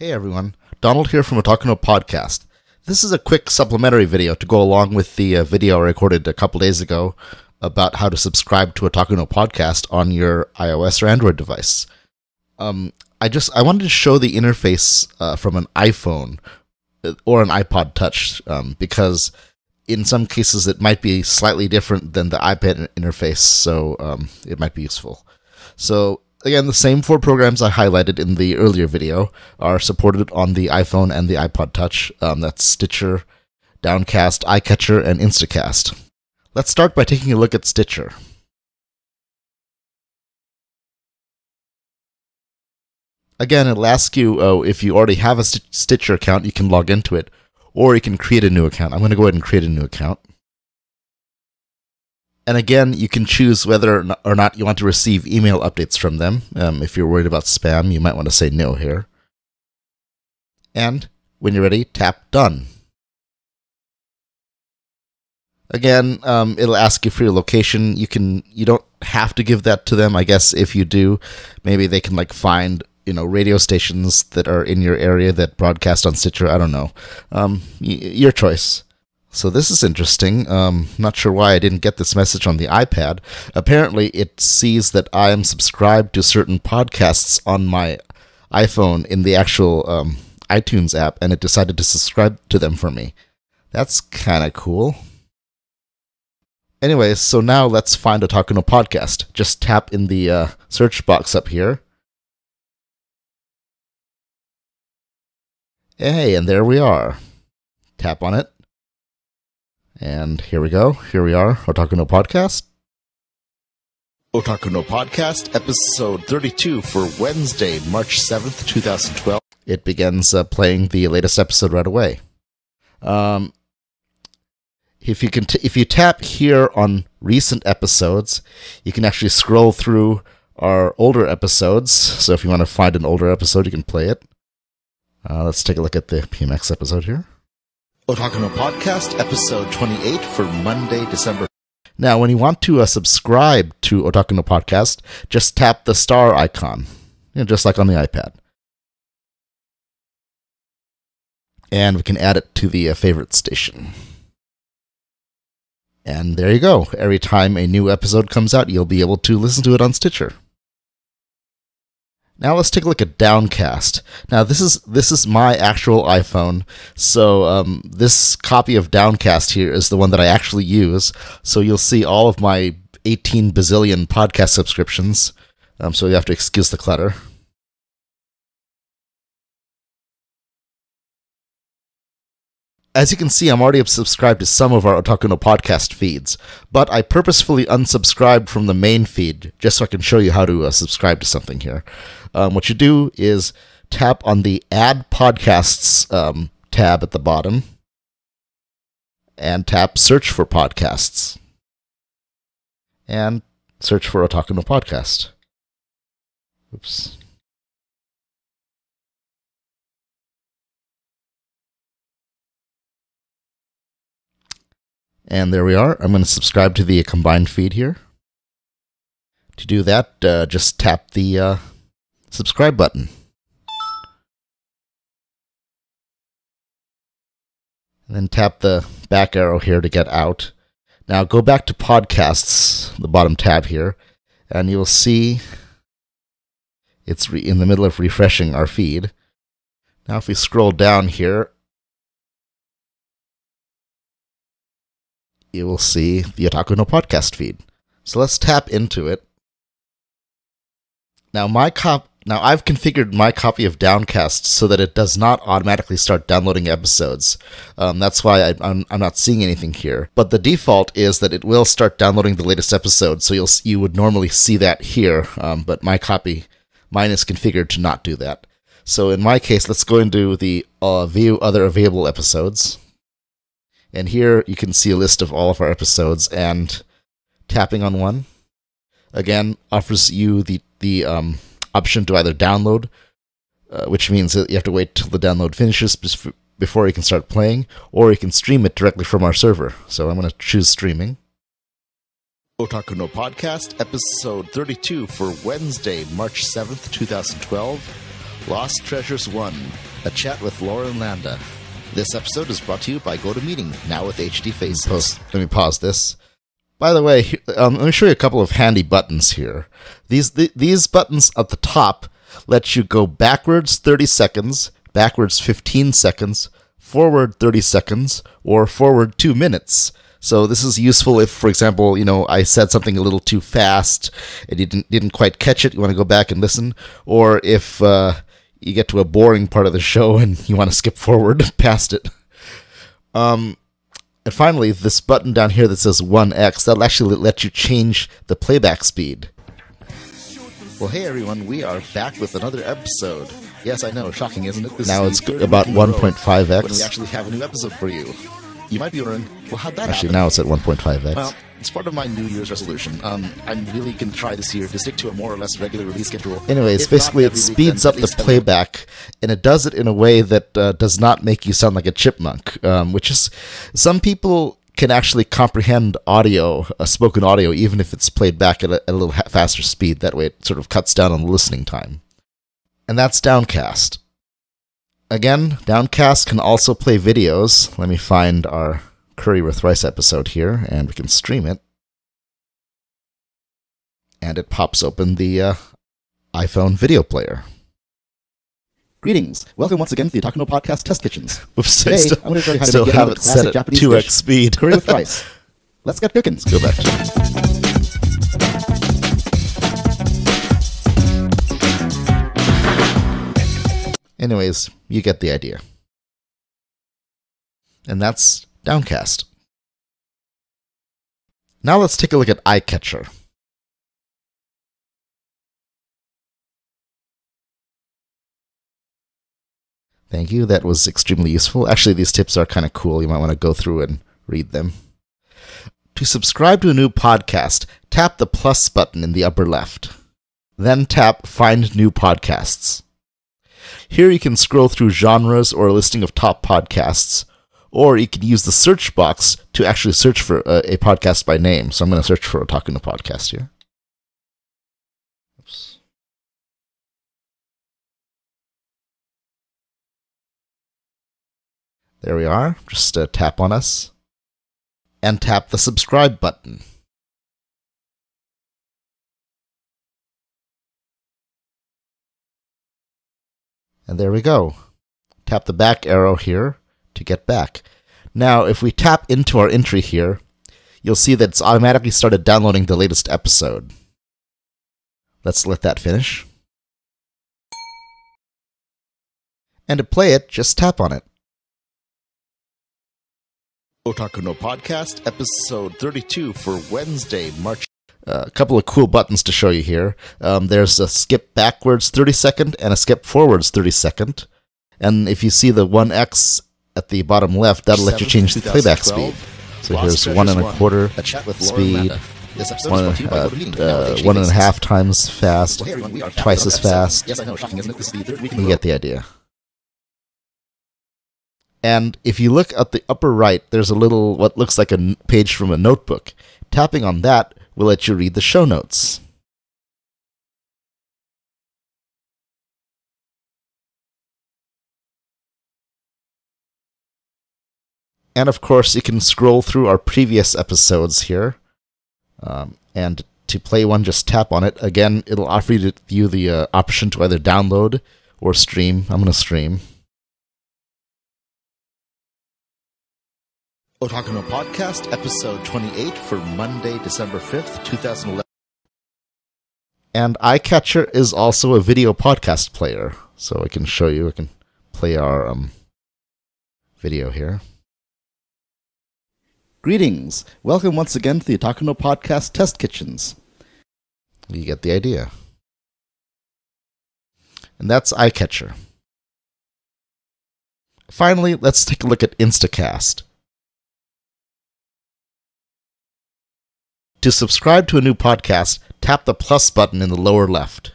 Hey everyone, Donald here from Otaku Podcast. This is a quick supplementary video to go along with the video I recorded a couple days ago about how to subscribe to Otaku Podcast on your iOS or Android device. I wanted to show the interface from an iPhone or an iPod Touch because in some cases it might be slightly different than the iPad interface, so it might be useful. So again, the same four programs I highlighted in the earlier video are supported on the iPhone and the iPod Touch. That's Stitcher, Downcast, iCatcher, and InstaCast. Let's start by taking a look at Stitcher. Again, it'll ask you if you already have a Stitcher account, you can log into it, or you can create a new account. I'm going to go ahead and create a new account. And again, you can choose whether or not you want to receive email updates from them. If you're worried about spam, you might want to say no here. And when you're ready, tap Done. Again, it'll ask you for your location. You don't have to give that to them. I guess if you do, maybe they can find radio stations that are in your area that broadcast on Stitcher. I don't know. Your choice. So this is interesting. Not sure why I didn't get this message on the iPad. Apparently, it sees that I am subscribed to certain podcasts on my iPhone in the actual iTunes app, and it decided to subscribe to them for me. That's kind of cool. Anyways, so now let's find Otaku no Podcast. Just tap in the search box up here. Hey, and there we are. Tap on it. And here we go. Here we are, Otaku no Podcast. Otaku no Podcast, episode 32 for Wednesday, March 7th, 2012. It begins playing the latest episode right away. If you tap here on recent episodes, you can actually scroll through our older episodes. So if you want to find an older episode, you can play it. Let's take a look at the PMX episode here. Otaku no Podcast, episode 28 for Monday, December. Now, when you want to subscribe to Otaku no Podcast, just tap the star icon, just like on the iPad. And we can add it to the favorite station. And there you go. Every time a new episode comes out, you'll be able to listen to it on Stitcher. Now let's take a look at Downcast. Now this is my actual iPhone, so this copy of Downcast here is the one that I actually use. So you'll see all of my 18 bazillion podcast subscriptions. So you have to excuse the clutter. As you can see, I'm already subscribed to some of our Otaku no Podcast feeds, but I purposefully unsubscribed from the main feed just so I can show you how to subscribe to something here. What you do is tap on the Add Podcasts tab at the bottom and tap Search for Podcasts and search for Otaku no Podcast. Oops. And there we are. I'm going to subscribe to the combined feed here. To do that, just tap the subscribe button. And then tap the back arrow here to get out. Now go back to Podcasts, the bottom tab here, and you'll see it's in the middle of refreshing our feed. Now if we scroll down here, you will see the Otaku no Podcast feed. So let's tap into it. Now I've configured my copy of Downcast so that it does not automatically start downloading episodes. That's why I'm not seeing anything here. But the default is that it will start downloading the latest episode, so you would normally see that here. But mine is configured to not do that. So in my case, let's go into the View Other Available Episodes. And here you can see a list of all of our episodes, and tapping on one, again, offers you the option to either download, which means that you have to wait till the download finishes before you can start playing, or you can stream it directly from our server. So I'm going to choose streaming. Otaku no Podcast, episode 32 for Wednesday, March 7th, 2012. Lost Treasures 1, a chat with Laura and Landa. This episode is brought to you by GoToMeeting, now with HD Faces. Let me pause this. By the way, let me show you a couple of handy buttons here. These buttons at the top let you go backwards 30 seconds, backwards 15 seconds, forward 30 seconds, or forward 2 minutes. So this is useful if, for example, I said something a little too fast and you didn't quite catch it, you want to go back and listen, or if you get to a boring part of the show and you want to skip forward past it. And finally, this button down here that says 1x, that'll actually let you change the playback speed. Well, hey everyone, we are back with another episode. Yes, I know, shocking, isn't it? Now it's about 1.5x. When we actually have a new episode for you. You might be wondering, well, how'd that happen? Now it's at 1.5x. Well, it's part of my New Year's resolution. I'm really going to try this year to stick to a more or less regular release schedule. Anyways, basically it speeds up the playback, and it does it in a way that does not make you sound like a chipmunk, which is, some people can actually comprehend audio, spoken audio, even if it's played back at a little faster speed. That way it sort of cuts down on the listening time. And that's Downcast. Again, Downcast can also play videos. Let me find our Curry with Rice episode here, and we can stream it. And it pops open the iPhone video player. Greetings. Welcome once again to the Otaku podcast test kitchens. Oops, today, I'm going to show you how to make a classic Japanese 2x dish, speed. Curry with rice. Let's get cooking. Let's go back to Anyways, you get the idea. And that's Downcast. Now let's take a look at iCatcher. Thank you, that was extremely useful. Actually, these tips are kind of cool. You might want to go through and read them. To subscribe to a new podcast, tap the plus button in the upper left. Then tap Find New Podcasts. Here you can scroll through genres or a listing of top podcasts, or you can use the search box to actually search for a podcast by name. So I'm going to search for Otaku no Podcast here. Oops. There we are. Just tap on us. And tap the subscribe button. And there we go. Tap the back arrow here to get back. Now, if we tap into our entry here, you'll see that it's automatically started downloading the latest episode. Let's let that finish. And to play it, just tap on it. Otaku no Podcast, episode 32 for Wednesday, March. A couple of cool buttons to show you here. There's a skip backwards 30 second and a skip forwards 30 second. And if you see the 1x at the bottom left, that'll let you change the playback speed. So here's 1 1/4 speed, 1.5 times fast, twice as fast. You get the idea. And if you look at the upper right, there's a little, what looks like a page from a notebook. Tapping on that will let you read the show notes. And of course, you can scroll through our previous episodes here. And to play one, just tap on it. Again, it'll offer you the option to either download or stream. I'm going to stream. Otaku no Podcast, episode 28 for Monday, December 5th, 2011. And iCatcher is also a video podcast player. So I can show you, I can play our video here. Greetings. Welcome once again to the Otaku no Podcast test kitchens. You get the idea. And that's iCatcher. Finally, let's take a look at InstaCast. To subscribe to a new podcast, tap the plus button in the lower left.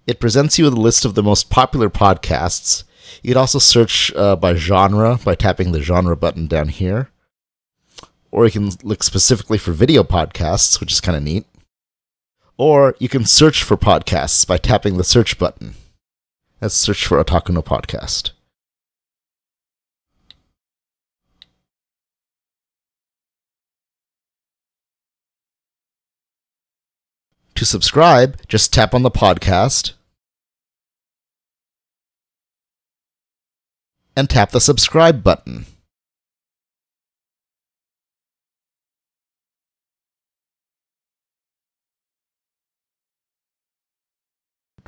It presents you with a list of the most popular podcasts. You can also search by genre by tapping the genre button down here. Or you can look specifically for video podcasts, which is kind of neat. Or you can search for podcasts by tapping the search button. Let's search for Otaku no Podcast. To subscribe, just tap on the podcast and tap the subscribe button.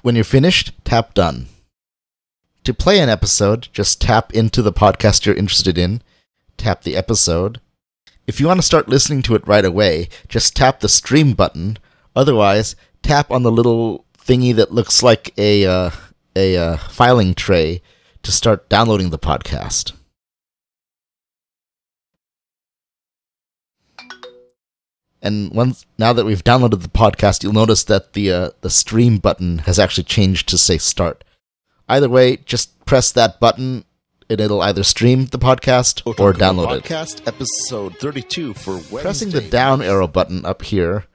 When you're finished, tap Done. To play an episode, just tap into the podcast you're interested in, tap the episode. If you want to start listening to it right away, just tap the stream button. Otherwise, tap on the little thingy that looks like a filing tray to start downloading the podcast. And now that we've downloaded the podcast, you'll notice that the stream button has actually changed to say start. Either way, just press that button, and it'll either stream the podcast or download it. Podcast episode 32 for Wednesday. Pressing the down arrow button up here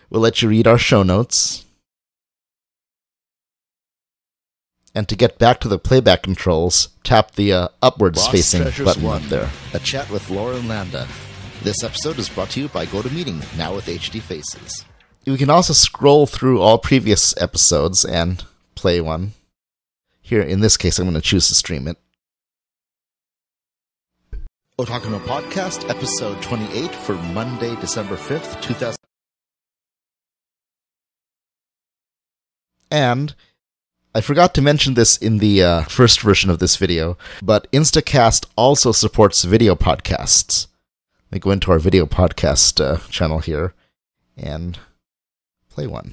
will let you read our show notes. And to get back to the playback controls, tap the upwards facing button up there. A chat with Laura and Lambda. This episode is brought to you by GoToMeeting, now with HD Faces. You can also scroll through all previous episodes and play one. Here, in this case, I'm going to choose to stream it. Otaku no Podcast, episode 28 for Monday, December 5th, 2000. And I forgot to mention this in the first version of this video, but InstaCast also supports video podcasts. Let me go into our video podcast channel here and play one.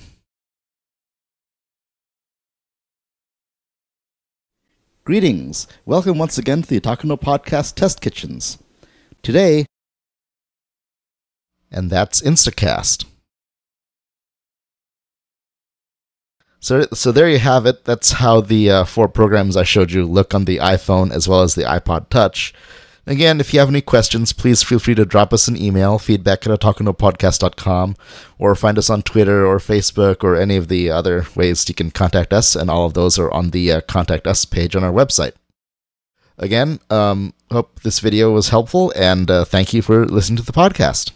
Greetings! Welcome once again to the Otaku no Podcast Test Kitchens. Today, and that's InstaCast. So there you have it. That's how the 4 programs I showed you look on the iPhone as well as the iPod Touch. Again, if you have any questions, please feel free to drop us an email, feedback@otakunopodcast.com, or find us on Twitter or Facebook or any of the other ways you can contact us, and all of those are on the Contact Us page on our website. Again, hope this video was helpful, and thank you for listening to the podcast.